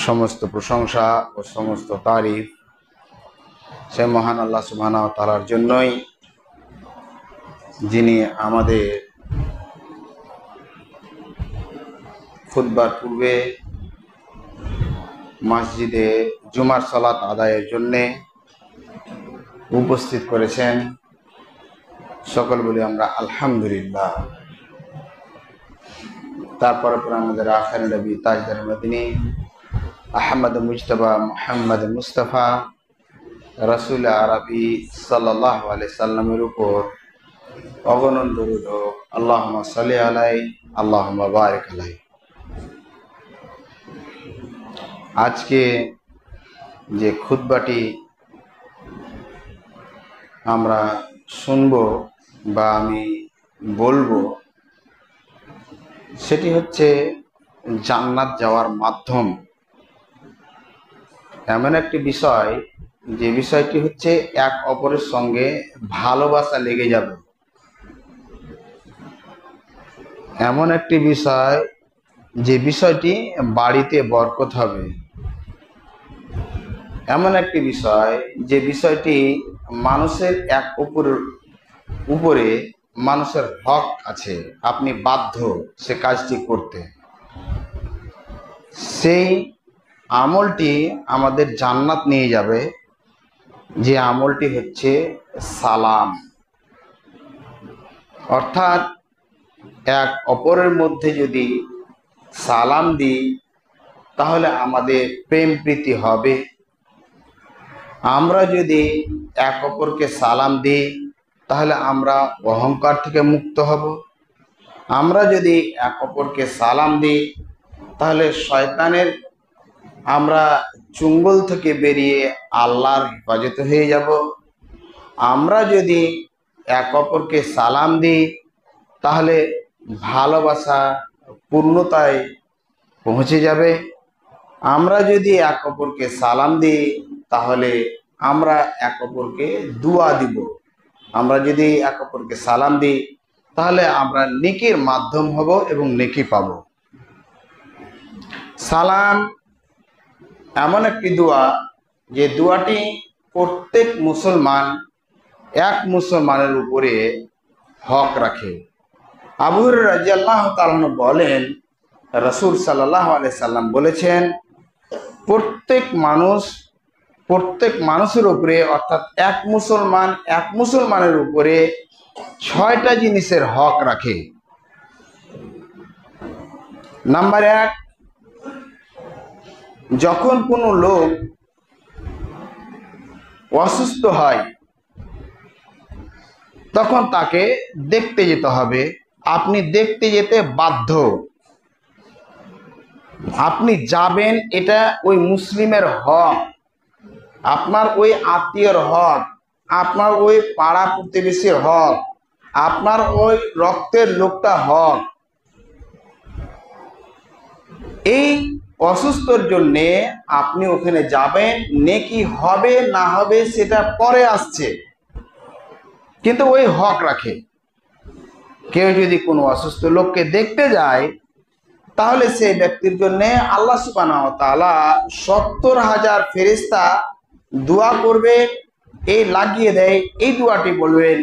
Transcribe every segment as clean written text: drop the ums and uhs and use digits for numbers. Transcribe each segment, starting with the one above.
সমস্ত প্রশংসা ও সমস্ত তারিফ সে মহান আল্লাহ সুবহানাহু ওয়া তাআলার জন্যই, যিনি আমাদের খুতবার পূর্বে মসজিদে জুমার সালাত আদায়ের জন্যে উপস্থিত করেছেন। সকল বলি আমরা আলহামদুলিল্লাহ। তারপরে আমাদের আখির নবী তাজদার মদিনী আহমদ মুজতবা মুহাম্মদ মুস্তাফা রাসূল আরবি সাল্লাল্লাহু আলাইহি সাল্লামের উপর অগণন দরুদ হোক। আল্লাহুম্মা সাল্লি আলাইহি আল্লাহুম্মা বারিক আলাইহি। আজকে যে খুতবাটি আমরা শুনব বা আমি বলবো, সেটি হচ্ছে জান্নাত যাওয়ার মাধ্যম। এমন একটি বিষয়, যে বিষয়টি হচ্ছে এক অপরের সঙ্গে ভালোবাসা লেগে যাবে। এমন একটি বিষয়, যে বিষয়টি বাড়িতে বরকত হবে। এমন একটি বিষয়, যে বিষয়টি মানুষের এক অপরের উপরে মানুষের হক আছে, আপনি বাধ্য সে কাজটি করতে। সেই আমলটি আমাদের জান্নাত নিয়ে যাবে। যে আমলটি হচ্ছে সালাম, অর্থাৎ এক অপরের মধ্যে যদি সালাম দিই তাহলে আমাদের প্রেম প্রীতি হবে। আমরা যদি এক অপরকে সালাম দিই তাহলে আমরা অহংকার থেকে মুক্ত হব। আমরা যদি এক অপরকে সালাম দিই তাহলে শয়তানের আমরা চুঙ্গল থেকে বেরিয়ে আল্লাহর হেফাজতে হয়ে যাব। আমরা যদি এক অপরকে সালাম দিই তাহলে ভালোবাসা পূর্ণতায় পৌঁছে যাবে। আমরা যদি এক অপরকে সালাম দিই তাহলে আমরা এক অপরকে দুয়া দিব। আমরা যদি এক অপরকে সালাম দিই তাহলে আমরা নেকির মাধ্যম হব এবং নেকি পাব। সালাম এমন একটি দোয়া, যে দোয়াটি প্রত্যেক মুসলমান এক মুসলমানের উপরে হক রাখে। আবু হুরায়রা রাদিয়াল্লাহু তাআলা আনহু বলেন, রাসূল সাল্লাল্লাহু আলাইহি সাল্লাম বলেছেন, প্রত্যেক মানুষের উপরে, অর্থাৎ এক মুসলমানের উপরে 6টা জিনিসের হক রাখে। নাম্বার 1, যখন কোনো লোক অসুস্থ হয় তখন তাকে দেখতে যেতে হবে। আপনি দেখতে যেতে বাধ্য, আপনি যাবেন, এটা ওই মুসলিমের হক, আপনার ওই আত্মীয়র হক, আপনার ওই পাড়া প্রতিবেশীর হক, আপনার ওই রক্তের লোকটা হক। এই অসুস্থর জন্যে আপনি ওখানে যাবেন, নেকি হবে না হবে সেটা পরে আসছে, কিন্তু ওই হক রাখে। কেউ যদি কোনো অসুস্থ লোককে দেখতে যায় তাহলে সেই ব্যক্তির জন্য আল্লাহ সুবহানাহু ওয়া তাআলা 70,000 ফেরেশতা দোয়া করবে। এই লাগিয়ে দেয়, এই দোয়াটি বলবেন,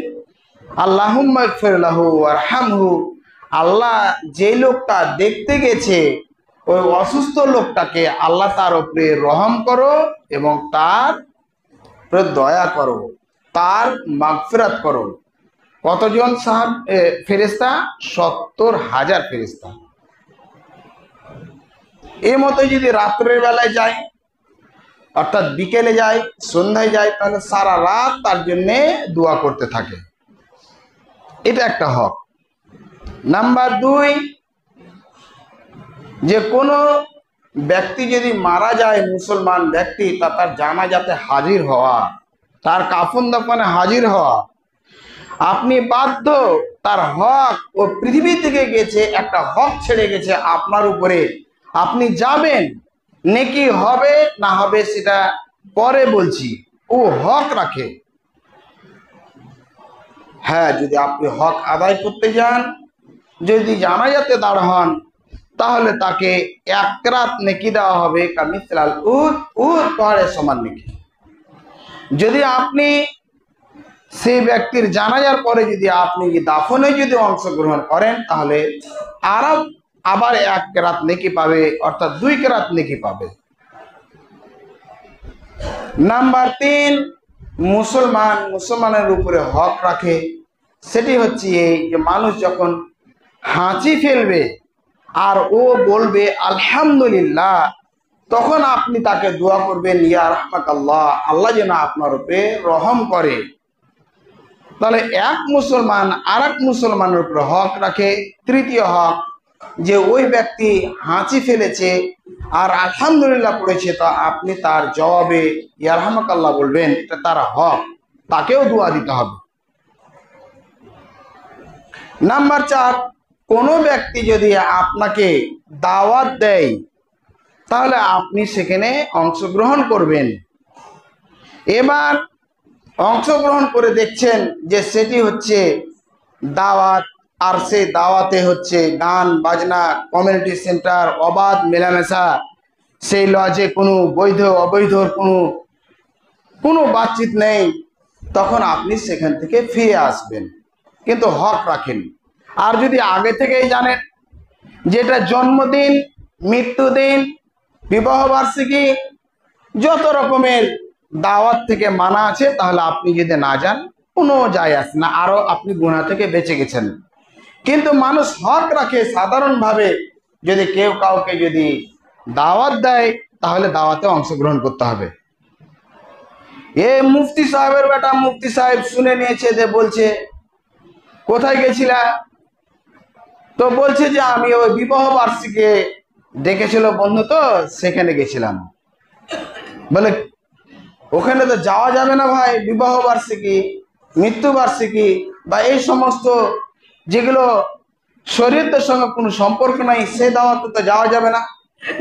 আল্লাহুম্মা ইগফির লাহু ওয়ারহামহু। আল্লাহ যে লোকটা দেখতে গেছে ওই অসুস্থ লোকটাকে আল্লাহ তার উপরে রহম করো এবং তার উপরে দয়া করো, তার মাগফিরাত করো। কতজন ফেরেশতা? 70,000 ফেরেশতা। এই মতো যদি রাত্রের বেলায় যায়, অর্থাৎ বিকেলে যায়, সন্ধ্যায় যায়, তাহলে সারা রাত তার জন্য দোয়া করতে থাকে। এটা একটা হক। নাম্বার 2, যে কোনো ব্যক্তি যদি মারা যায়, মুসলমান ব্যক্তি, তার জানাজাতে হাজির হওয়া, তার কাফন দাফনে হাজির হওয়া। আপনি বাধ্য, তার হক, ও পৃথিবী থেকে গেছে, একটা হক ছেড়ে গেছে আপনার উপরে, আপনি যাবেন। নেকি হবে না হবে সেটা পরে বলছি, ও হক রাখে। হ্যাঁ, যদি আপনি হক আদায় করতে যান, যদি জানাজাতে দাঁড় হন, তাহলে তাকে 1 রাত নেকি দেওয়া হবে, কামিসলাল উহুদ, উহুদ পাহাড়ের সমান নেকি। যদি আপনি সেই ব্যক্তির জানাজার পরে যদি আপনি দাফনে যদি অংশগ্রহণ করেন, তাহলে আবার 1 রাত নেকি পাবে, অর্থাৎ 2 রাত নেকি পাবে। নাম্বার 3, মুসলমানের উপরে হক রাখে। সেটি হচ্ছে এই যে মানুষ যখন হাঁচি ফেলবে আর ও বলবে আলহামদুলিল্লাহ, তখন আপনি তাকে দোয়া করবেন, ইয়া রাহমাকাল্লাহ, আল্লাহ যেন আপনার উপরে রহম করে। তাহলে এক মুসলমান আর এক মুসলমানের উপরে হক রাখে। তৃতীয় হক, যে ওই ব্যক্তি হাঁচি ফেলেছে আর আলহামদুলিল্লাহ পড়েছে, তা আপনি তার জবাবে ইয়া রাহমাকাল্লাহ বলবেন, এটা তার হক, তাকেও দোয়া দিতে হবে। নাম্বার 4, কোনো ব্যক্তি যদি আপনাকে দাওয়াত দেয়, তাহলে আপনি সেখানে অংশগ্রহণ করবেন। এবার অংশগ্রহণ করে দেখছেন যে সেটি হচ্ছে দাওয়াত, আর সেই দাওয়াতে হচ্ছে গান বাজনা, কমিউনিটি সেন্টার, অবাধ মেলামেশা, সেই লজে কোনো বৈধ অবৈধর কোনো বাতচিত নেই, তখন আপনি সেখান থেকে ফিরে আসবেন, কিন্তু হক রাখেন। আর যদি আগে থেকেই জানেন যেটা জন্মদিন, মৃত্যুদিন, বিবাহবার্ষিকী, যত রকমের দাওয়াত থেকে মানা আছে, তাহলে আপনি যদি না যান, কোনো যায় আসে না, আরো আপনি গুনাহ থেকে বেঁচে গেছেন। কিন্তু মানুষ হক রাখে সাধারণভাবে, যদি কেউ কাউকে যদি দাওয়াত দেয়, তাহলে দাওয়াতে অংশগ্রহণ করতে হবে। এ মুফতি সাহেবের বেটা মুফতি সাহেব শুনে নিয়েছে, যে বলছে কোথায় গেছিলা, তো বলছে যে আমি ওই বিবাহ বার্ষিকী ডেকেছিল বন্ধু, তো সেখানে গেছিলাম। বলে ওখানে তো যাওয়া যাবে না ভাই, বিবাহ বার্ষিকী, মৃত্যু বার্ষিকী বা এই সমস্ত যেগুলো শরীয়তের সঙ্গে কোনো সম্পর্ক নাই, সে দাওয়াতে তো যাওয়া যাবে না।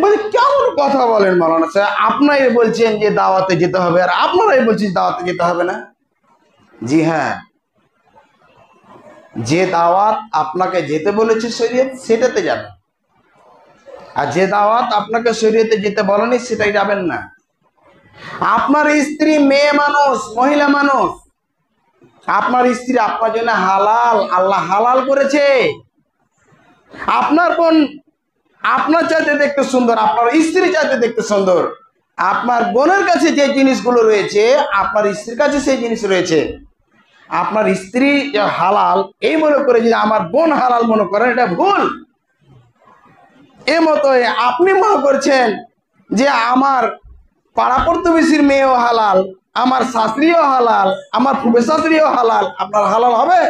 বলে কেমন কথা বলেন মাওলানা স্যার, আপনারাই বলছেন যে দাওয়াতে যেতে হবে, আর আপনারাই বলছেন দাওয়াতে যেতে হবে না। জি হ্যাঁ, যে দাওয়াত আপনাকে যেতে বলেছে শরীয়ত, সেটাতে যাবেন, আর যে দাওয়াত আপনাকে শরীয়তে যেতে বলেনি, সেটাই যাবেন না। আপনার স্ত্রী মেয়ে মানুষ, মহিলা মানুষ, আপনার স্ত্রী আপনার জন্য হালাল, আল্লাহ হালাল করেছে। আপনার বোন আপনার চাইতে দেখতে সুন্দর, আপনার স্ত্রী চাইতে দেখতে সুন্দর। আপনার বোনের কাছে যে জিনিসগুলো রয়েছে, আপনার স্ত্রীর কাছে সেই জিনিস রয়েছে। আপনার স্ত্রী হালাল এই মনে করে যদি আমার বোন হালাল মনে করেন, এটা ভুল। এ মতো আপনি মনে করছেন যে আমার পাড়া প্রতিবেশীর মেয়েও হালাল, আমার শাশুড়িও হালাল, আমার ফুফে শাশুড়িও হালাল, আপনার হালাল হবে?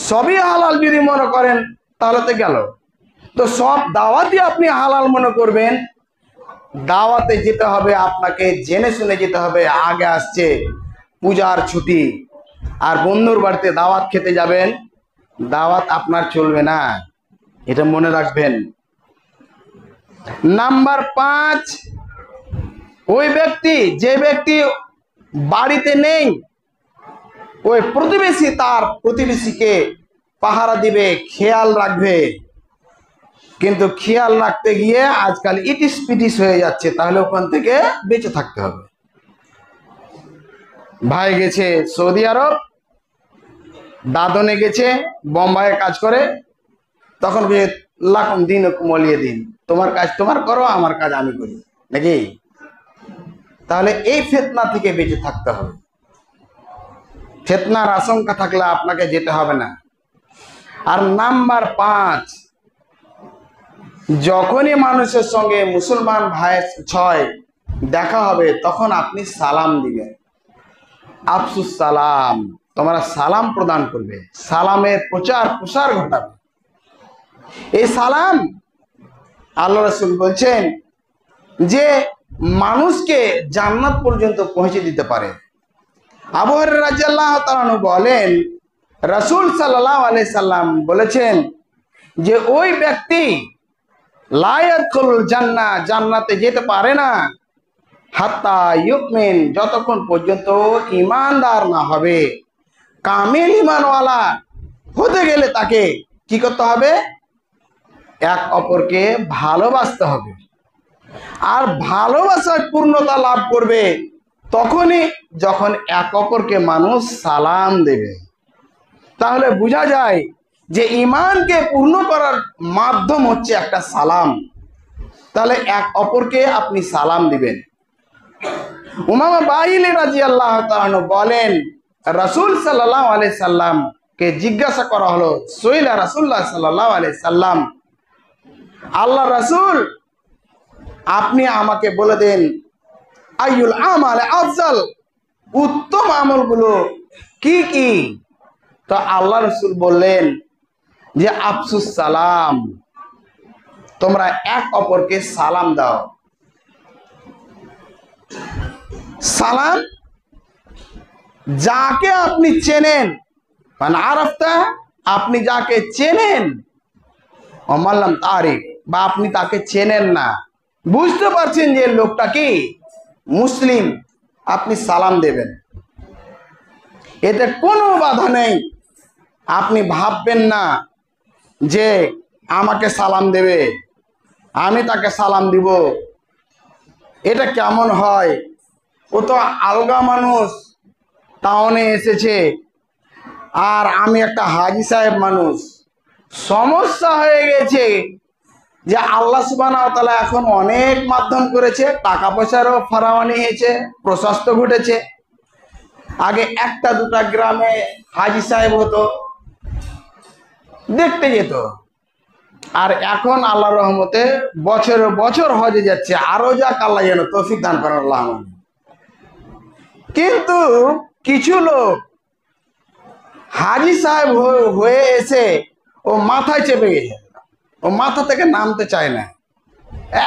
সবই হালাল যদি মনে করেন, তাহলে তো গেল। তো সব দাওয়াতই আপনি হালাল মনে করবেন, দাওয়াতে যেতে হবে আপনাকে জেনে শুনে যেতে হবে। আগে আসছে পূজার ছুটি, আর বন্ধুর বাড়িতে দাওয়াত খেতে যাবেন, দাওয়াত আপনার চলবে না, এটা মনে রাখবেন। নাম্বার 5, ওই ব্যক্তি, যে ব্যক্তি বাড়িতে নেই, ওই প্রতিবেশী তার প্রতিবেশীকে পাহারা দিবে, খেয়াল রাখবে। কিন্তু খেয়াল রাখতে গিয়ে আজকাল ইটিস পিটিস হয়ে যাচ্ছে, তাহলে ওখান থেকে বেঁচে থাকতে হবে। ভাই গেছে সৌদি আরব, দাদনে গেছে বোম্বাইয়ে কাজ করে, তখন লাখম দিন মলিয়ে দিন, তোমার কাজ তোমার করো, আমার কাজ আমি করি, নাকি? তাহলে এই ফিতনা থেকে বেঁচে থাকতে হবে। ফিতনার আশঙ্কা থাকলে আপনাকে যেতে হবে না। আর নাম্বার 5, যখনই মানুষের সঙ্গে মুসলমান ভাই দেখা হবে, তখন আপনি সালাম দিবেন। আফসুস সালাম, তোমরা সালাম প্রদান করবে, সালামের প্রচার প্রসার ঘটাবে। এই সালাম আল্লাহ রাসূল বলছেন যে মানুষকে জান্নাত পর্যন্ত পৌঁছে দিতে পারে। আবু হুরায়রা রাদিয়াল্লাহু তাআলা আনহু বলেন, রাসূল সাল্লাল্লাহু আলাইহি সাল্লাম বলেছেন যে ওই ব্যক্তি লা ইয়াদখুলুল জান্নাহ, জান্নাতে যেতে পারে না, হাত্তা ইউমিন, যতক্ষণ পর্যন্ত ঈমানদার না হবে। কামিল ঈমানওয়ালা হতে গেলে তাকে কি করতে হবে? এক অপরকে ভালোবাসতে হবে। আর ভালোবাসার পূর্ণতা লাভ করবে তখনই যখন এক অপরকে মানুষ সালাম দেবে। তাহলে বোঝা যায় যে ঈমানকে পূর্ণ করার মাধ্যম হচ্ছে একটা সালাম। তাহলে এক অপরকে আপনি সালাম দিবেন। উমামা বাহিলি রাদিয়াল্লাহু তাআলা বলেন, রাসূল সাল্লাল্লাহু আলাইহি সাল্লামকে জিজ্ঞাসা করা হলো, সুইলা রাসূলুল্লাহ সাল্লাল্লাহু আলাইহি সাল্লাম, আল্লাহ রাসূল আপনি আমাকে বলে দেন আইয়ুল আমাল আফজাল, উত্তম আমলগুলো কি কি? তো আল্লাহ রাসূল বললেন যে আফসুস সালাম, তোমরা এক অপরকে সালাম দাও। সালাম যাকে আপনি চেনেন, মানে আরাফতা, আপনি যাকে চেনেন, অমাল্লাম তারিক, বা আপনি তাকে চেনেন না, বুঝতে পারছেন যে লোকটা কি মুসলিম, আপনি সালাম দেবেন। এতে কোনো বাধা নেই। আপনি ভাববেন না যে আমাকে সালাম দেবে, আমি তাকে সালাম দিব, এটা কেমন হয়? ও তো আলগা মানুষ, টাউনে এসেছে, আর আমি একটা হাজি সাহেব মানুষ। সমস্যা হয়ে গেছে যে আল্লাহ সুবহানাহু ওয়া তাআলা এখন অনেক মাধ্যম করেছে, টাকা পয়সারও ফরাওয়ানি হয়েছে, প্রশস্ত ঘটেছে। আগে একটা দুটা গ্রামে হাজি সাহেব হতো, দেখতে যেত, আর এখন আল্লাহর রহমতে বছরে বছর হজে যাচ্ছে। আরো যাক, আল্লাহ যেন তৌফিক দান করেন আল্লাহ। কিন্তু কিছু লোক হাজি সাহেব হয়ে এসে ও মাথায় চেপে গেছে, ও মাথা থেকে নামতে চায় না,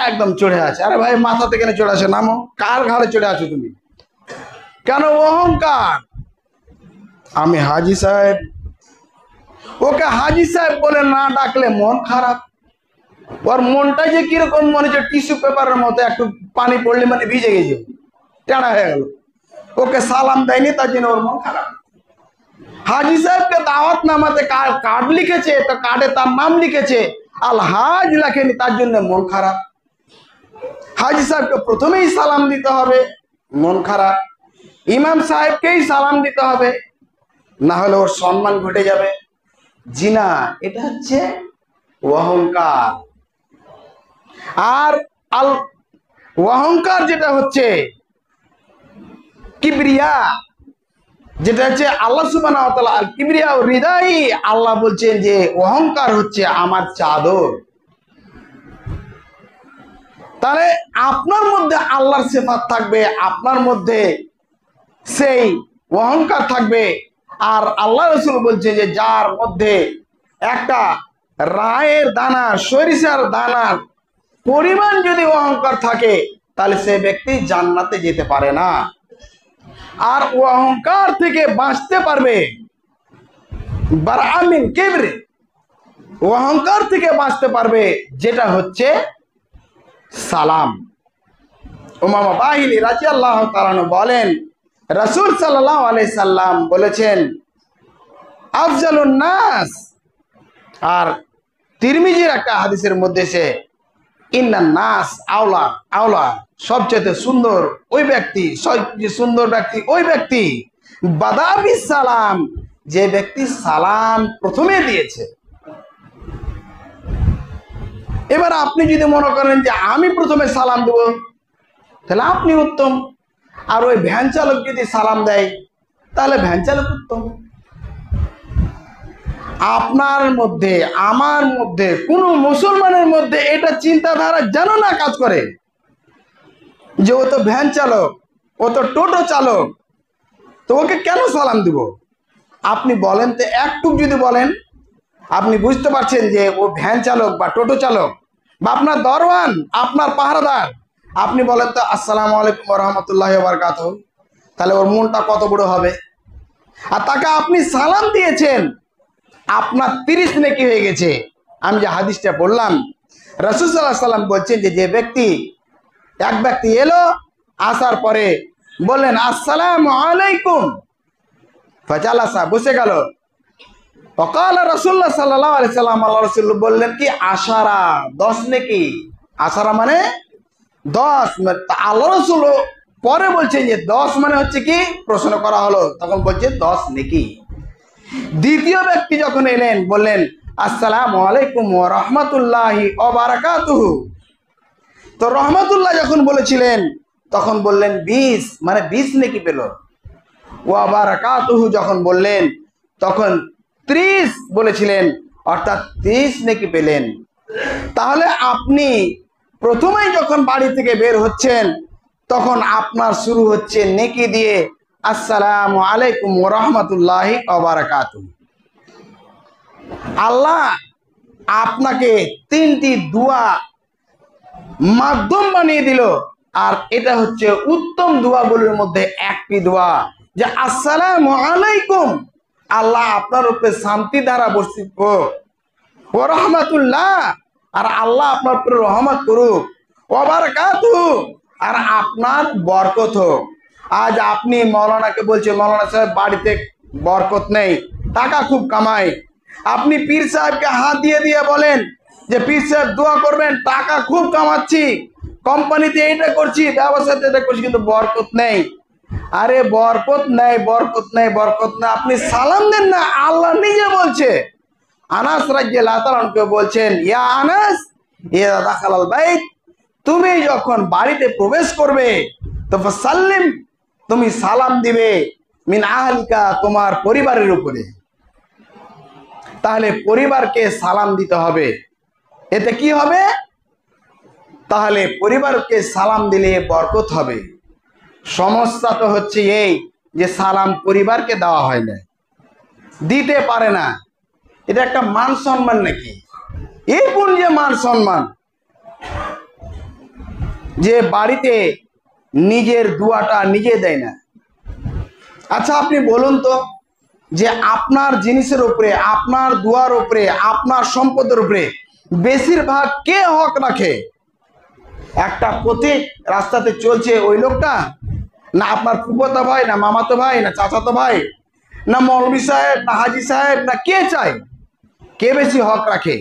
একদম চড়ে আছে। আরে ভাই, মাথা থেকে চড়ে আসে, নামো। কার ঘাড়ে চড়ে আছো তুমি? কেন? অহংকার। আমি হাজি সাহেব। ওকে হাজি সাহেব বলে না ডাকলে মন খারাপ। ওর মনটা যে কিরকম, মনে হচ্ছে টিস্যু পেপারের মতো, একটু পানি পড়লে মানে ভিজে গেছে, টেড়া হয়ে গেল। ওকে সালাম দেয়নি, তার জন্য ওর মন খারাপ। হাজি সাহেবকে দাওয়াত নামাতে কার্ড লিখেছে, তো কার্ডে তার নাম লিখেছে, আল হাজ লেখেনি, তার জন্য মন খারাপ। হাজি সাহেবকে প্রথমেই সালাম দিতে হবে, মন খারাপ। ইমাম সাহেবকেই সালাম দিতে হবে, না হলে ওর সম্মান ঘটে যাবে। জিনা, এটা হচ্ছে অহংকার। আর অহংকার যেটা হচ্ছে কিবরিয়া, যেটা হচ্ছে আল্লাহ সুবহানাহু ওয়া তাআলা আল কিবরিয়া ও হৃদয়, আল্লাহ বলছেন যে অহংকার হচ্ছে আমার চাদর। তাহলে আপনার মধ্যে আল্লাহর সিফাত থাকবে, আপনার মধ্যে সেই অহংকার থাকবে। আর আল্লাহ রাসূল বলছে যে যার মধ্যে একটা রায়ের দানা, সরিষার দানার পরিমাণ যদি অহংকার থাকে, তাহলে সে ব্যক্তি জান্নাতে যেতে পারে না। আর অহংকার থেকে বাঁচতে পারবে, বারআমিন কিবরি, অহংকার থেকে বাঁচতে পারবে যেটা হচ্ছে সালাম। উমামা বাহিলি রাদিয়াল্লাহু তাআলা বলেন, রাসূল সাল্লাল্লাহু আলাইহি সাল্লাম বলেছেন আফজালুন নাস। আর তিরমিজির একটা হাদিসের মধ্যে সে ইন্নান নাস আওলা আওলা, সবচেয়ে সুন্দর ওই ব্যক্তি, সবচেয়ে সুন্দর ব্যক্তি ওই ব্যক্তি বাদাবিস সালাম, যে ব্যক্তি সালাম প্রথমে দিয়েছে। এবার আপনি যদি মনে করেন যে আমি প্রথমে সালাম দেব, তাহলে আপনি উত্তম। আর ওই ভ্যান চালক যদি সালাম দেয়, তাহলে ভ্যান চালক উত্তম। আপনার মধ্যে, আমার মধ্যে, কোনো মুসলমানের মধ্যে এটা চিন্তাধারা যেন না কাজ করে যে ও তো ভ্যান চালক, ও তো টোটো চালক, তো ওকে কেন সালাম দিব? আপনি বলেন তো, একটু যদি বলেন, আপনি বুঝতে পারছেন যে ও ভ্যান চালক বা টোটো চালক, বা আপনার দরওয়ান, আপনার পাহারাদার, আপনি বলেন তো আসসালামু আলাইকুম ওয়া রাহমাতুল্লাহি ওয়া বারাকাতুহু, তাহলে ওর মনটা কত বড় হবে। আর তাকে আপনি সালাম দিয়েছেন, আপনার 30 নেকি হয়ে গেছে। আমি যে হাদিসটা বললাম, রাসূল সাল্লাল্লাহু আলাইহি সাল্লাম বলছেন যে ব্যক্তি, এক ব্যক্তি এলো, আসার পরে বললেন আসসালামু আলাইকুম, ফাজালাসা, বসে গেল, ওয়াকাল রাসূলুল্লাহ সাল্লাল্লাহু আলাইহি সাল্লাম, আল্লাহ রাসূল বললেন কি আশারা, 10 নেকি। আশারা মানে 10। আল্লাহ রাসূল পরে বলছেন যে 10 মানে হচ্ছে কি, প্রশ্ন করা হলো তখন বলছে 10 নেকি। দ্বিতীয় ব্যক্তি যখন এলেন বললেন আসসালামু আলাইকুম ওয়া রাহমাতুল্লাহি ওয়া বারাকাতুহু। তো রহমাতুল্লাহ যখন বলেছিলেন তখন বললেন 20, মানে 20 নেকি পেল। ওয়া বারাকাতুহু যখন বললেন তখন 30 বলেছিলেন, অর্থাৎ 30 নেকি পেলেন। তাহলে আপনি প্রথমেই যখন বাড়ি থেকে বের হচ্ছেন তখন আপনার শুরু হচ্ছে নেকি দিয়ে, আসসালামু আলাইকুম ওয়া রাহমাতুল্লাহি ওয়া বারাকাতুহু। আল্লাহ আপনাকে 3টি দোয়া মাধ্যম বানিয়ে দিল, আর এটা হচ্ছে উত্তম দোয়াগুলোর মধ্যে একটি দোয়া, যে আসসালামু আলাইকুম, আল্লাহ আপনার উপরে শান্তি দ্বারা বর্ষিত হোক, ওয়া রাহমাতুল্লাহ, আর আল্লাহ আপনার উপরে রহমত করুক, ওয়া বারাকাতুহু, আর আপনার বরকত হোক। আজ আপনি মৌলানাকে বলছেন মৌলানা সাহেব বাড়িতে বরকত নেই, টাকা খুব কামাই। আপনি পীর সাহেবকে হাত দিয়ে দিয়ে বলেন যে পীর সাহেব দোয়া করবেন, টাকা খুব কামাচ্ছি, কোম্পানিতে এটা করছি, ব্যবসাতে এটা করছি, কিন্তু বরকত নেই। আরে বরকত নেই, বরকত নেই, বরকত নেই, আপনি সালাম দেন না। আল্লাহ নিজে বলছে, আনাস রাদিয়াল্লাহু তাআলা আনহু বলছেন, ইয়া আনাস ইযা দাখালাল বাইত, তুমি যখন বাড়িতে প্রবেশ করবে তো ফাসাল্লিম, তুমি সালাম দিবে, মিন আহলিকা, তোমার পরিবারের উপরে। তাহলে পরিবারকে সালাম দিতে হবে। এতে কি হবে? তাহলে পরিবারকে সালাম দিলে বরকত হবে। সমস্যা তো হচ্ছে এই যে সালাম পরিবারকে দেওয়া হয় না, দিতে পারে না। এটা একটা মান সম্মান নাকি? এই কোন যে মান সম্মান, যে বাড়িতে নিজের দুয়াটা নিজে দেয় না। আচ্ছা আপনি বলুন তো, যে আপনার জিনিসের উপরে, আপনার দুয়ার উপরে, আপনার সম্পদের উপরে বেশিরভাগ কে হক রাখে? একটা পথিক রাস্তাতে চলছে ওই লোকটা, না আপনার ফুফাতো ভাই, না মামাতো ভাই, না চাচাতো ভাই, না মৌলভী সাহেব, না হাজি সাহেব, না কে চাই? কে বেশি হক রাখে?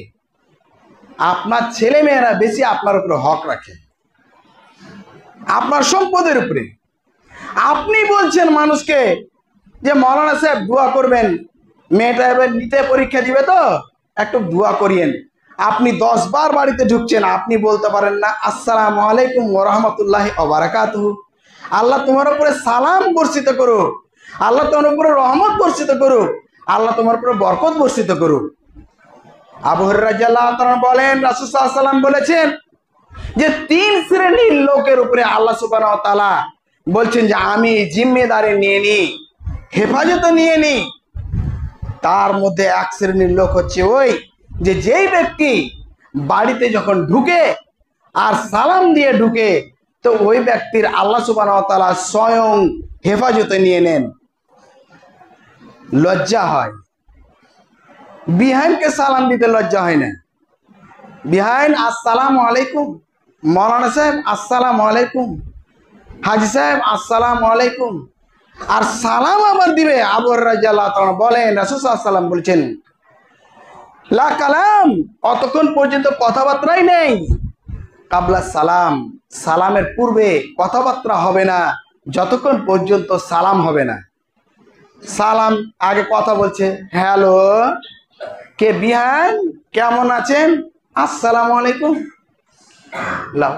আপনার ছেলে মেয়েরা বেশি আপনার উপরে হক রাখে, আপনার সম্পদের উপরে। আপনি বলছেন মানুষকে যে মৌলানা সাহেব দোয়া করবেন, মেয়েটা এবার নিতে পরীক্ষা দিবে তো একটু দোয়া করিয়েন। আপনি 10 বার বাড়িতে ঢুকছেন, আপনি বলতে পারেন না আসসালামু আলাইকুম ওয়া রাহমাতুল্লাহি ওয়া বারাকাতুহু, আল্লাহ তোমার উপরে সালাম বর্ষিত করুক, আল্লাহ তোমার উপরে রহমত বর্ষিত করুক, আল্লাহ তোমার উপরে বরকত বর্ষিত করুক। আবু হুরায়রা রাদিয়াল্লাহু তাআলা বলেন, রাসূল সাল্লাল্লাহু আলাইহি ওয়াসাল্লাম বলেছেন যে 3 শ্রেণীর লোকের উপরে আল্লাহ সুবহানাহু ওয়া তাআলা বলছেন যে আমি জিম্মেদারি নিয়ে নি, হেফাজত নিয়ে নি। তার মধ্যে 1 শ্রেণীর লোক হচ্ছে ওই যে যেই ব্যক্তি বাড়িতে যখন ঢুকে আর সালাম দিয়ে ঢুকে, তো ওই ব্যক্তির আল্লাহ সুবহানাহু ওয়া তাআলা স্বয়ং হেফাজতে নিয়ে নেন। লজ্জা হয়, বিহাইনকে সালাম দিতে লজ্জা হয় না। বিহাইন আসসালামু আলাইকুম, মৌলানা সাহেব আসসালামু আলাইকুম, হাজি সাহেব আসসালামু আলাইকুম, আর সালাম আবার দিবে। আবু হুরায়রা রাদিয়াল্লাহু তাআলা বলেন, রাসূল সাল্লাল্লাহু আলাইহি ওয়াসাল্লাম বলছেন লা কালাম, অতক্ষণ পর্যন্ত কথাবার্তাই নেই। কাবলা সালাম, সালামের পূর্বে কথাবার্তা হবে না যতক্ষণ পর্যন্ত সালাম হবে না। সালাম আগে কথা বলছে, হ্যালো, কে বিহান, কেমন আছেন, আসসালামু আলাইকুম। লাও,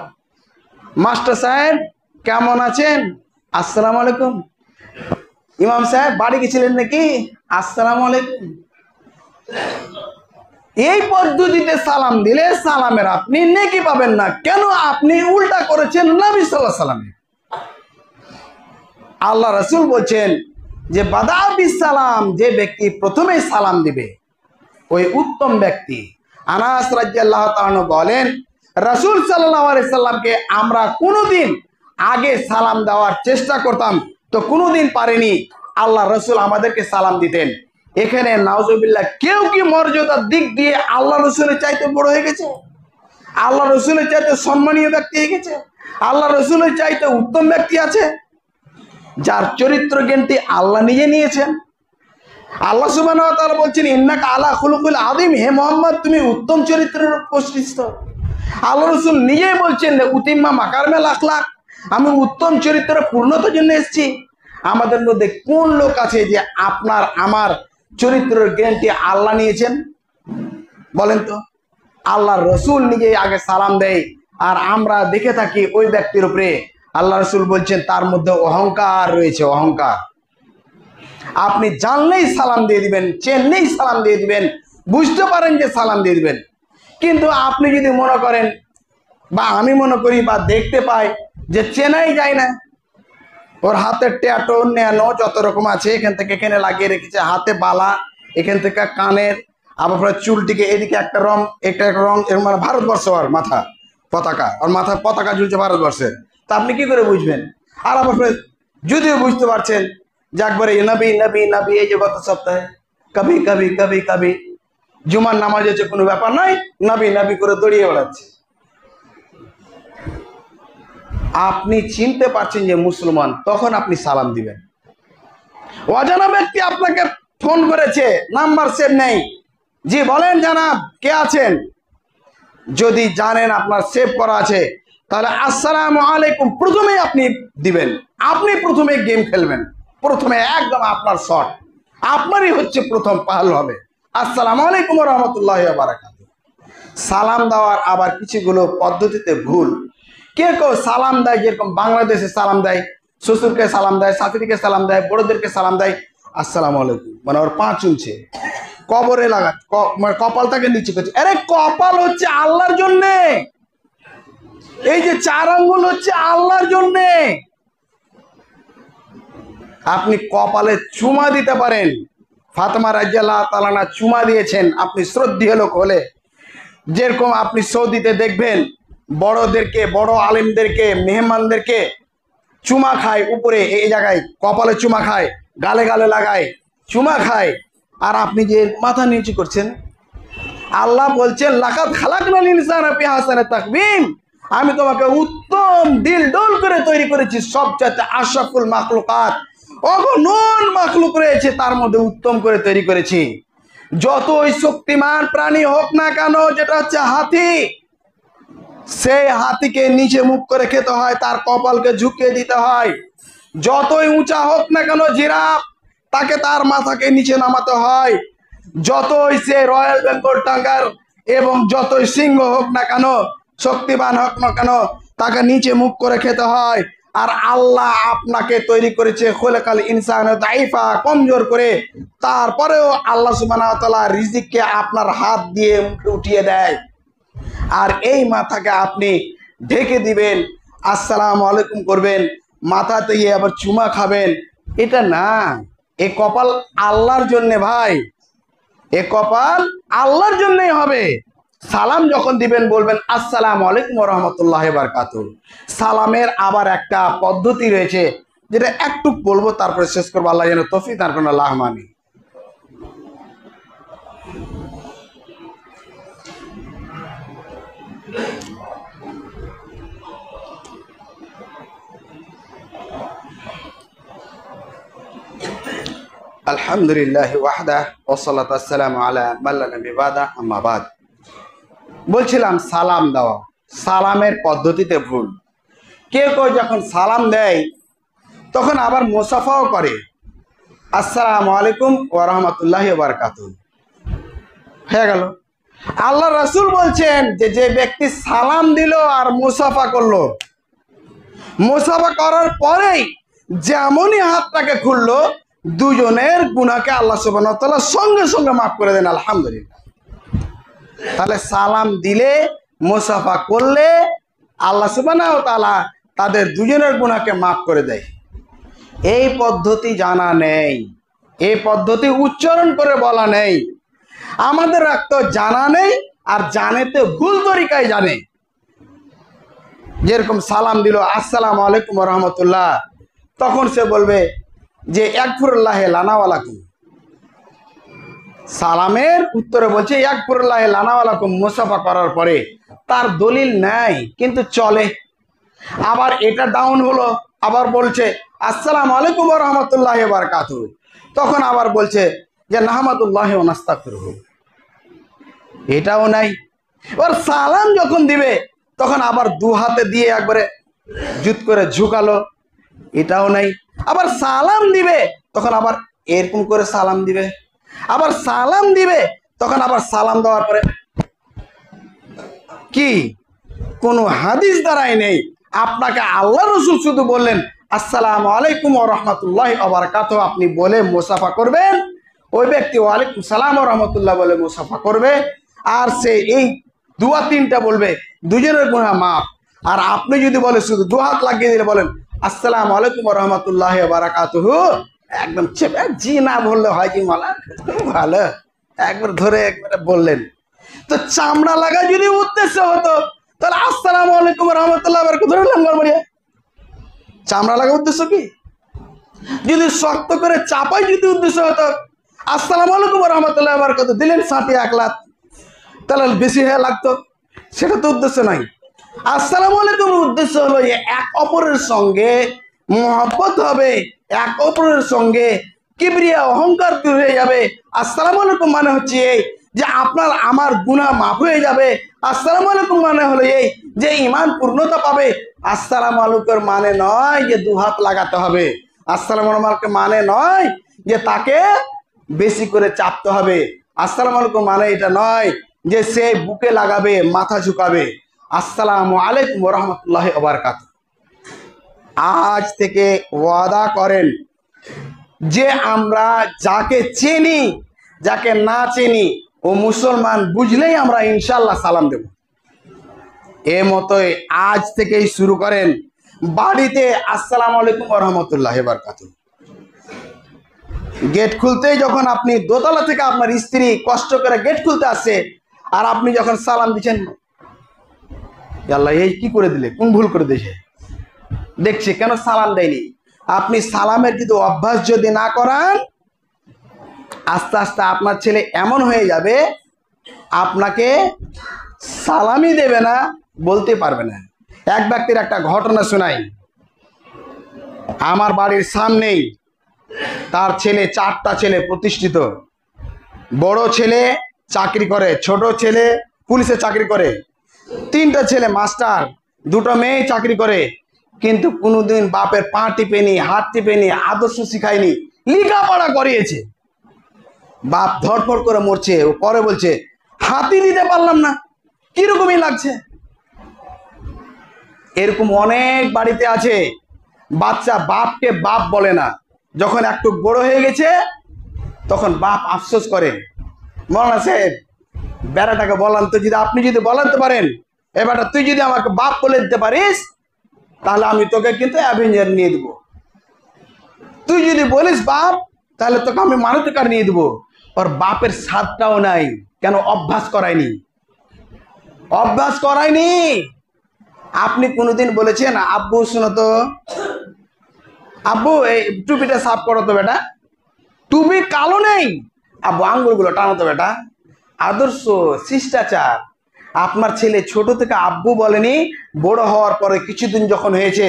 মাস্টার সাহেব কেমন আছেন, আসসালামু আলাইকুম। ইমাম সাহেব বাড়ি গেছিলেন নাকি, আসসালামু আলাইকুম। এই পদ্ধতিতে সালাম দিলে সালামের আপনি নেকি পাবেন না। কেন? আপনি উল্টা করেছেন নবী সাল্লাল্লাহু আলাইহি ওয়াসাল্লাম। আল্লাহ রাসূল বলছেন যে বাদা বিস সালাম, যে ব্যক্তি প্রথমে সালাম দিবে ওই উত্তম ব্যক্তি। আনাস রাদিয়াল্লাহু তাআলা বলেন, রাসূল সাল্লাল্লাহু আলাইহি সাল্লামকে আমরা কোনোদিন আগে সালাম দেওয়ার চেষ্টা করতাম তো কোনোদিন পারিনি, আল্লাহ রাসূল আমাদেরকে সালাম দিতেন। এখানে নাউজুবিল্লাহ কেউ কি মর্যাদার দিক দিয়ে আল্লাহ রসুলের চাইতে বড় হয়ে গেছে? আল্লাহ রসুলের চাইতে সম্মানীয় ব্যক্তি হয়ে গেছে? আল্লাহ রসুলের চাইতে উত্তম ব্যক্তি আছে যার চরিত্র জ্ঞানটি আল্লাহ নিজে নিয়েছেন? আল্লাহ সুবহানাহু ওয়া তাআলা বলছেন ইন্নাকা আলা খুলুকুল আযীম, হে মুহাম্মদ তুমি উত্তম চরিত্রের প্রতিষ্ঠিত। আল্লাহ রাসূল নিজেই বলছেন উতিম্মা মাকারিমাল আখলাক, আমি উত্তম চরিত্রের পূর্ণতার জন্য এসেছি। আমাদের মধ্যে কোন লোক আছে যে আপনার আমার চরিত্রের গ্যারান্টি আল্লাহ নিয়েছেন? বলেন তো। আল্লাহর রসুল নিজেই আগে সালাম দেয়, আর আমরা দেখে থাকি ওই ব্যক্তির উপরে আল্লাহ রসুল বলছেন তার মধ্যে অহংকার রয়েছে, অহংকার। আপনি জানলেই সালাম দিয়ে দিবেন, চেনলেই সালাম দিয়ে দিবেন, বুঝতে পারেন যে সালাম দিয়ে দিবেন। কিন্তু আপনি যদি মনে করেন, বা আমি মনে করি বা দেখতে পাই যে চেনাই যায় না, ওর হাতের ট্যাটু অন্যান্য যত রকম আছে এখান থেকে এখানে লাগিয়ে রেখেছে, হাতে বালা, এখান থেকে কানের, আবার চুলটিকে এদিকে একটা রং, একটা রং, এর মানে ভারতবর্ষ আর মাথা পতাকা, আর মাথা পতাকা ঝুলছে ভারতবর্ষের। তা আপনি কি করে বুঝবেন? আর আবার যদিও বুঝতে পারছেন যে একবারে নবী নবী নবী, এই যে গত সপ্তাহে কবি কবি কবি কবি জুমার নামাজ হচ্ছে কোনো ব্যাপার নয়, নবী নবী করে দড়িয়ে বেড়াচ্ছে। আপনি চিনতে পারছেন যে মুসলমান, তখন আপনি সালাম দিবেন। অজানা ব্যক্তি আপনাকে ফোন করেছে, নাম্বার সেভ নেই, জি বলেন জানাব কে আছেন, যদি জানেন আপনার সেভ করা আছে তাহলে আসসালামু আলাইকুম প্রথমেই আপনি দিবেন। আপনি প্রথমে গেম খেলবেন, প্রথমে একদম আপনার শট, আপনারই হচ্ছে প্রথম পাহল হবে। আসসালামু আলাইকুম ওয়া রাহমাতুল্লাহি ওয়া বারাকাতুহু। সালাম দেওয়ার আবার কিছুগুলো পদ্ধতিতে ভুল। কে কেউ সালাম দেয়, যেরকম বাংলাদেশে সালাম দেয়, শ্বশুরকে সালাম দেয়, শাশুড়িকে সালাম দেয়, বড়দেরকে সালাম দেয়, আসসালামু আলাইকুম, মানে ওর পা চুলছে, কবরে লাগা, মানে কপালটাকে নিচে করছে। আরে কপাল হচ্ছে আল্লাহর জন্যে, এই যে 4 আঙ্গুল হচ্ছে আল্লাহর জন্যে। আপনি কপালে চুমা দিতে পারেন, ফাতেমা রাদিয়াল্লাহু তাআলা আনহা চুমা দিয়েছেন, আপনি শ্রদ্ধেয় লোক হলে। যেরকম আপনি সৌদিতে দেখবেন বড়দেরকে, বড় আলেমদেরকে, মেহমানদেরকে চুমা খায় উপরে, এই জায়গায় কপালে চুমা খায়, গালে গালে লাগায় চুমা খায়, আর আপনি যে মাথা নিচু করছেন। আল্লাহ বলছেন লাকাদ খালাকনাল ইনসানা ফি আহসানি তাকওয়িম, আমি তোমাকে উত্তম দিল ডোল করে তৈরি করেছি, সবচেয়ে আশরাফুল মাখলুকাত, অগণন মাখলুক রয়েছে তার মধ্যে উত্তম করে তৈরি করেছি। যতই শক্তিমান প্রাণী হোক না কেন, যেটা হচ্ছে হাতি, সেই হাতিকে নিচে মুখ করে খেতে হয়, তার কপালকে ঝুঁকিয়ে দিতে হয়। যতই উঁচা হোক না কেন জিরাফ, তাকে তার মাথাকে নিচে নামাতে হয়। যতই সে রয়্যাল বেঙ্গল টাইগার এবং যতই সিংহ হোক না কেন, শক্তিমান হোক না কেন, তাকে নিচে মুখ করে খেতে হয়। আর আল্লাহ আপনাকে তৈরি করেছে খোলাকাল ইনসান দাইফা, কমজোর করে, তারপরেও আল্লাহ সুবহানাহু ওয়া তাআলা রিজিককে আপনার হাত দিয়ে মুখে উঠিয়ে দেয়। আর এই মাথাকে আপনি ঢেকে দিবেন, আসসালামু আলাইকুম করবেন, মাথাতে গিয়ে আবার চুমা খাবেন, এটা না। এ কপাল আল্লাহর জন্য ভাই, এ কপাল আল্লাহর জন্যই হবে। সালাম যখন দিবেন বলবেন আসসালামু আলাইকুম ওয়া রাহমাতুল্লাহি ওয়া বারাকাতুহু। সালামের আবার একটা পদ্ধতি রয়েছে, যেটা একটু বলবো তারপরে শেষ করবো, আল্লাহ যেন তৌফিক দান করেন, আল্লাহুম্মা আমিন। আলহামদুলিল্লাহ ওয়াহদা ওয়াসসালাতু ওয়াসসালামু আলা মান লা নাবিয়্যা বাদা, আম্মা বাদ। বলছিলাম সালাম দেওয়া, সালামের পদ্ধতিতে ভুল। কেউ যখন সালাম দেয় তখন আবার মুসাফাও করে, আসসালামু আলাইকুম ওয়া রাহমাতুল্লাহি ওয়া বারাকাতুহু, হয়ে গেল। আল্লাহ রাসূল বলছেন যে যে ব্যক্তি সালাম দিল আর মুসাফা করলো, মুসাফা করার পরেই যেমনই হাতটাকে খুললো, দুজনের গুনাহকে আল্লাহ সুবহানাহু ওয়া তাআলা সঙ্গে সঙ্গে মাফ করে দেন, আলহামদুলিল্লাহ। তাহলে সালাম দিলে, মুসাফা করলে আল্লাহ সুবহানাহু ওয়া তাআলা তাদের দুজনের গুনাহকে মাফ করে দেয়। এই পদ্ধতি জানা নেই, এই পদ্ধতি উচ্চারণ করে বলা নেই, আমাদের তো জানা নেই, আর জানেতে ভুল তরিকায় জানে। যেরকম সালাম দিল আসসালামু আলাইকুম ওয়া রাহমাতুল্লাহ, তখন সে বলবে যে ইয়াগফিরুল্লাহ লানা ওয়া লাকুম। সালামের উত্তরে বলছে ইয়াগফিরুল্লাহ লানা ওয়া লাকুম, মুসাফা করার পরে তার দলিল নাই কিন্তু চলে। আবার এটা ডাউন হলো, আবার বলছে আসসালামু আলাইকুম ওয়া রাহমাতুল্লাহি ওয়া বারাকাতুহু, তখন আবার বলছে যে নাহমাদুল্লাহি ওয়া নাস্তাগফিরুহু, এটাও নাই। এবার সালাম যখন দিবে তখন আবার দু হাতে দিয়ে একবারে জুত করে ঝুঁকালো, এটাও নাই। আবার সালাম দিবে তখন আবার এরকম করে সালাম দিবে, আবার সালাম দিবে তখন আবার সালাম দেওয়ার পরে কি কোনো হাদিস দ্বারাই নেই। আপনাকে আল্লাহ রসুল শুধু বললেন আসসালামু আলাইকুম ওয়া রাহমাতুল্লাহি ওয়া বারাকাতুহু, আপনি বলে মুসাফা করবেন, ওই ব্যক্তি ওয়ালাইকুম সালাম ওয়া রাহমাতুল্লাহ বলে মুসাফা করবে, আর সে এই দুয়া তিনটা বলবে, দুজনের গুনাহ মাফ। আর আপনি যদি বলে শুধু দু হাত লাগিয়ে দিলে বলেন আসসালামু আলাইকুম ওয়া রাহমাতুল্লাহি ওয়া বারাকাতুহু, একদম চেপে জি না বললে হয় কি মালা ভালো একবার ধরে একবারে বললেন। তো চামড়া লাগা যদি উদ্দেশ্য হতো তাহলে আসসালামু আলাইকুম ওয়া রাহমাতুল্লাহি ওয়া বারাকাতুহু ধরে লাঙ্গল মারিয়া, চামড়া লাগা উদ্দেশ্য কি? যদি শক্ত করে চাপাই যদি উদ্দেশ্য হতো আসসালামু আলাইকুম ওয়া রাহমাতুল্লাহি ওয়া বারাকাতুহু দিলেন 61 লাখ, তাহলে বেশি হয়ে লাগতো, সেটা তো উদ্দেশ্য নাই। আসসালামু আলাইকুম উদ্দেশ্য হলো এক অপরের সঙ্গে মহব্বত হবে, এক অপরের সঙ্গে কিবরিয়া অহংকার দূর হয়ে যাবে। আসসালামু আলাইকুম মানে হচ্ছে এই যে আপনার আমার গুনাহ মাফ হয়ে যাবে। আসসালামু আলাইকুম মানে হলো এই যে ঈমান পূর্ণতা পাবে। আসসালামু আলাইকুম মানে নয় যে দু হাত লাগাতে হবে, আসসালামু আলাইকুম মানে নয় যে তাকে বেশি করে চাপতে হবে, আসসালামু আলাইকুম মানে এটা নয় যে সে বুকে লাগাবে মাথা ঝুঁকাবে। আসসালামু আলাইকুম ওয়া রাহমাতুল্লাহি ওয়া বারাকাতুহু। আজ থেকে ওয়াদা করেন যে আমরা যাকে চিনি যাকে না চিনি ও মুসলমান বুঝলেই আমরা ইনশাআল্লাহ সালাম দেব। এ মতোই আজ থেকেই শুরু করেন, বাড়িতে আসসালামু আলাইকুম ওয়া রাহমাতুল্লাহি ওয়া বারাকাতুহু। গেট খুলতেই যখন আপনি দোতলা থেকে আপনার স্ত্রী কষ্ট করে গেট খুলতে আসে আর আপনি যখন সালাম দিচ্ছেন, আল্লাহ এই কি করে দিলে, কোন ভুল করে দিয়েছে, দেখছে কেন সালাম দেয়নি। আপনি সালামের কিন্তু অভ্যাস যদি না করান, আস্তে আস্তে আপনার ছেলে এমন হয়ে যাবে আপনাকে সালামই দেবে না, বলতে পারবে না। এক ব্যক্তির একটা ঘটনা শোনাই। আমার বাড়ির সামনেই তার ছেলে, 4টা ছেলে প্রতিষ্ঠিত, বড় ছেলে চাকরি করে, ছোট ছেলে পুলিশে চাকরি করে, 3টা ছেলে মাস্টার, 2টো মেয়ে চাকরি করে, কিন্তু কোনোদিন বাপের পা টিপেনি, হাত টিপেনি, আদর্শ শিখায়নি, লেখাপড়া করিয়েছে। বাপ ধরফর করে মরছে, ও পরে বলছে হাতি দিতে পারলাম না, কিরকমই লাগছে। এরকম অনেক বাড়িতে আছে, বাচ্চা বাপকে বাপ বলে না, যখন একটু বড় হয়ে গেছে তখন বাপ আফসোস করে, মৌলানা সাহেব বেড়াটাকে বলান তো, যদি আপনি যদি বলাতে পারেন এবারটা তুই যদি আমাকে বাপ বলে দিতে পারিস তাহলে আমি তোকে কিন্তু অ্যাভেঞ্জার নিয়ে দেবো, তুই যদি বলিস বাপ তাহলে তোকে আমি মারুতি কার নিয়ে দেবো। ওর বাপের স্বাদটাও নাই, কেন? অভ্যাস করায়নি, অভ্যাস করায়নি। আপনি কোনোদিন বলেছেন আব্বু শুনো তো, আব্বু এই টুপিটা সাফ করো তো বেটা, টুপি কালো নেই, আব্বু আঙ্গুলগুলো টানো তো বেটা। আদর্শ শিষ্টাচার। আপনার ছেলে ছোট থেকে আব্বু বলেনি, বড় হওয়ার পরে কিছুদিন যখন হয়েছে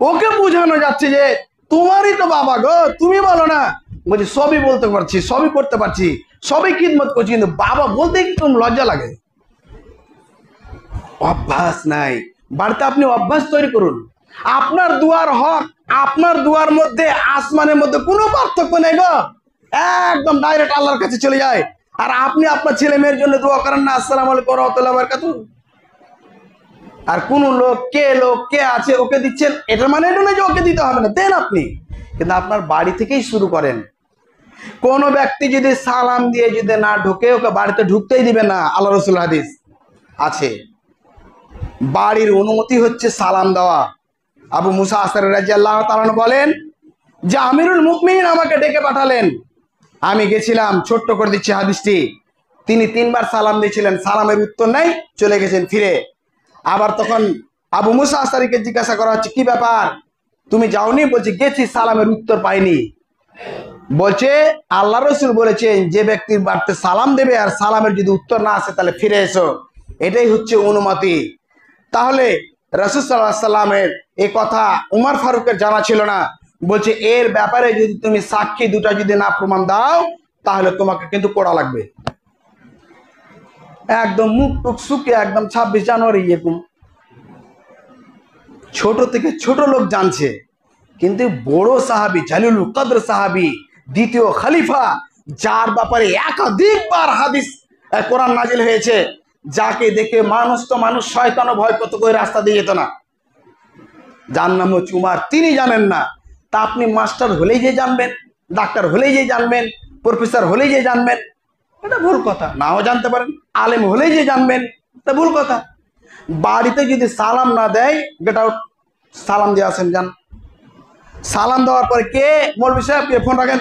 ওকে বোঝানো যাচ্ছে যে তোমারই তো বাবা গো, তুমি বলো না, বলছি সবই বলতে পারছি, সবই করতে পারছি, সবই খিদমত করছি, কিন্তু বাবা বলতে একটু লজ্জা লাগে। অভ্যাস নাই। বাড়িতে আপনি অভ্যাস তৈরি করুন। আপনার দুয়ার হক, আপনার দুয়ার মধ্যে আসমানের মধ্যে কোনো পার্থক্য নেই গো, একদম ডাইরেক্ট আল্লাহর কাছে চলে যায়। আর আপনি আপনার ছেলে মেয়ের জন্য দোয়া করেন না আসসালামু আলাইকুম ওয়া রাহমাতুল্লাহি ওয়া বারাকাতুহু, আর কোন লোক কে আছে ওকে দিচ্ছেন, এটা মানে এটা না যে ওকে দিতে হবে না, দেন আপনি, কিন্তু আপনার বাড়ি থেকেই শুরু করেন। কোন ব্যক্তি যদি সালাম দিয়ে যদি না ঢোকে ওকে বাড়িতে ঢুকতেই দিবেন না, আল্লাহ রাসূল হাদিস আছে। বাড়ির অনুমতি হচ্ছে সালাম দেওয়া। আবু মুসা আশআরী রাদিয়াল্লাহু তাআলা আনহু বলেন যে আমিরুল মুমিনিন আমাকে ডেকে পাঠালেন, আমি গেছিলাম, ছোট্ট করে দিচ্ছি হাদিসটি। তিনি 3বার সালাম দিয়েছিলেন, সালামের উত্তর নাই, চলে গেছেন ফিরে। আবার তখন আবু মুসা আশআরীকে জিজ্ঞাসা করা হচ্ছে কি ব্যাপার, তুমি যাওনি? বলছে গেছি, সালামের উত্তর পাইনি। বলছে আল্লাহ রাসূল বলেছেন যে ব্যক্তির বাড়িতে সালাম দেবে আর সালামের যদি উত্তর না আসে তাহলে ফিরে এসো, এটাই হচ্ছে অনুমতি। তাহলে রাসূল সাল্লাল্লাহু আলাইহি সাল্লামের এই কথা উমর ফারুকের জানা ছিল না। বলছে এর ব্যাপারে যদি তুমি সাক্ষী 2টা যদি না প্রমাণ দাও তাহলে তোমাকে কিন্তু পড়া লাগবে। একদম মুখ টুক শুকে একদম 26 জানুয়ারি এরকম ছোট থেকে ছোট লোক জানছে, কিন্তু বড় সাহাবী জালিলুল কদর সাহাবী, দ্বিতীয় খলিফা, যার ব্যাপারে একাধিকবার হাদিস কোরআন নাজিল হয়েছে, যাকে দেখে মানুষ তো মানুষ শয়তানও ভয় পেত, করে রাস্তা দিয়ে যেত না, যার নাম হচ্ছে উমার, তিনি জানেন না। তা আপনি মাস্টার হলেই যে জানবেন, ডাক্তার হলেই যে জানবেন, প্রফেসর হলেই যে জানবেন, এটা ভুল কথা। নাও জানতে পারেন, আলেম হলেই যে জানবেন, এটা ভুল কথা। বাড়িতে যদি সালাম না দেয়, গেট আউট, সালাম দিয়ে আসেন, যান। সালাম দেওয়ার পরে কে মৌলভী সাহেব ফোন রাখেন,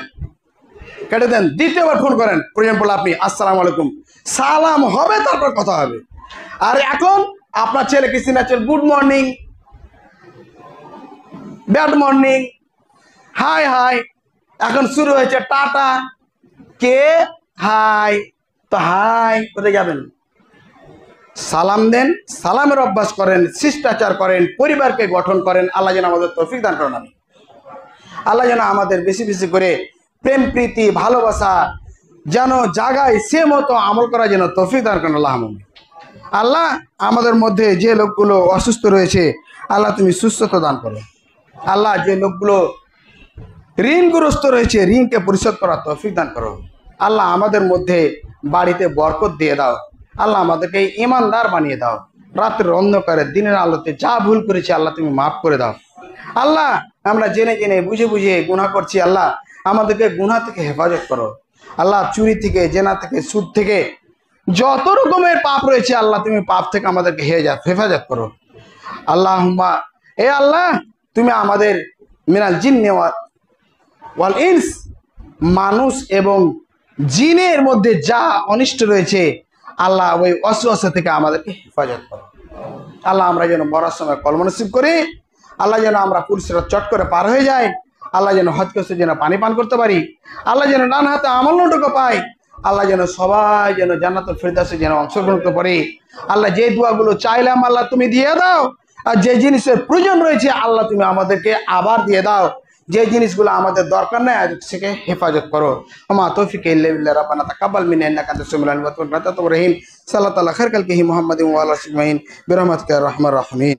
কেটে দেন, দ্বিতীয়বার ফোন করেন, প্রয়োজন পড়লে আপনি আসসালামু আলাইকুম, সালাম হবে, তারপর কথা হবে। আর এখন আপনার ছেলে কি signature good morning, bad morning, high high, এখন শুরু হয়েছে টাটা, কে হাই, তো হাই কোথায় যাবেন? সালাম দেন, সালামের অভ্যাস করেন, শিষ্টাচার করেন, পরিবারকে গঠন করেন। আল্লাহ যেন আমাদের তৌফিক দান করেন। আমি আল্লাহ যেন আমাদের বেশি বেশি করে প্রেম প্রীতি ভালোবাসা যেন জাগায়, সে মতো আমল করা যেন তৌফিক দান করেন। আল্লাহ আল্লাহ আমাদের মধ্যে যে লোকগুলো অসুস্থ রয়েছে, আল্লাহ তুমি সুস্থতা দান করো। আল্লাহ যে লোকগুলো ঋণগ্রস্ত রয়েছে, ঋণকে পরিশোধ করার তৌফিক দান করো। আল্লাহ আমাদের মধ্যে বাড়িতে বরকত দিয়ে দাও। আল্লাহ আমাদেরকে ইমানদার বানিয়ে দাও। রাতের অন্ধকারে দিনের আলোতে যা ভুল করেছি আল্লাহ তুমি মাফ করে দাও। আল্লাহ আমরা জেনে জেনে বুঝে বুঝে গুনাহ করছি, আল্লাহ আমাদেরকে গুনাহ থেকে হেফাজত করো। আল্লাহ চুরি থেকে, জেনা থেকে, সুদ থেকে, যত রকমের পাপ রয়েছে আল্লাহ তুমি পাপ থেকে আমাদেরকে হেফাজত করো। আল্লাহ এ আল্লাহ তুমি আমাদের মিনাল জিন্নি ওয়াল ইনস, মানুষ এবং জিনের মধ্যে যা অনিষ্ট রয়েছে আল্লাহ ওই ওয়াসওয়াসা থেকে আমাদেরকে হেফাজত করো। আল্লাহ আমরা যেন মরার সময় কলম নসিব করি। আল্লাহ যেন আমরা পুরুষরা চট করে পার হয়ে যায়। আল্লাহ যেন হজ করতে যেন পানি পান করতে পারি। আল্লাহ যেন ডান হাতে আমল নটুকু পাই। আল্লাহ যেন সবাই যেন জান্নাতুল ফিরদাউসে যেন অংশগ্রহণ করতে পারি। আল্লাহ যে দোয়াগুলো চাইলাম আল্লাহ তুমি দিয়ে দাও, আর যে জিনিসের প্রয়োজন রয়েছে আল্লাহ তুমি আমাদেরকে আবার দিয়ে দাও। যে জিনিসগুলো আমাদের দরকার নেই সেকে হেফাজত করো। আমা তৌফিক ইল্লা বিল্লাহ, রাব্বানা তাকাব্বাল মিন্না ইন্নাকা আনতাস সামিউল আলিম ওয়া তুব আলাইনা ওয়া আনতা আত-তাওয়াবুর রহিম। সাল্লাল্লাহু আলা খাইরিল কালকিহি মুহাম্মাদিন ওয়া আলা আলিহি বিরহমাতিকা ইয়া আরহামার রাহিমিন।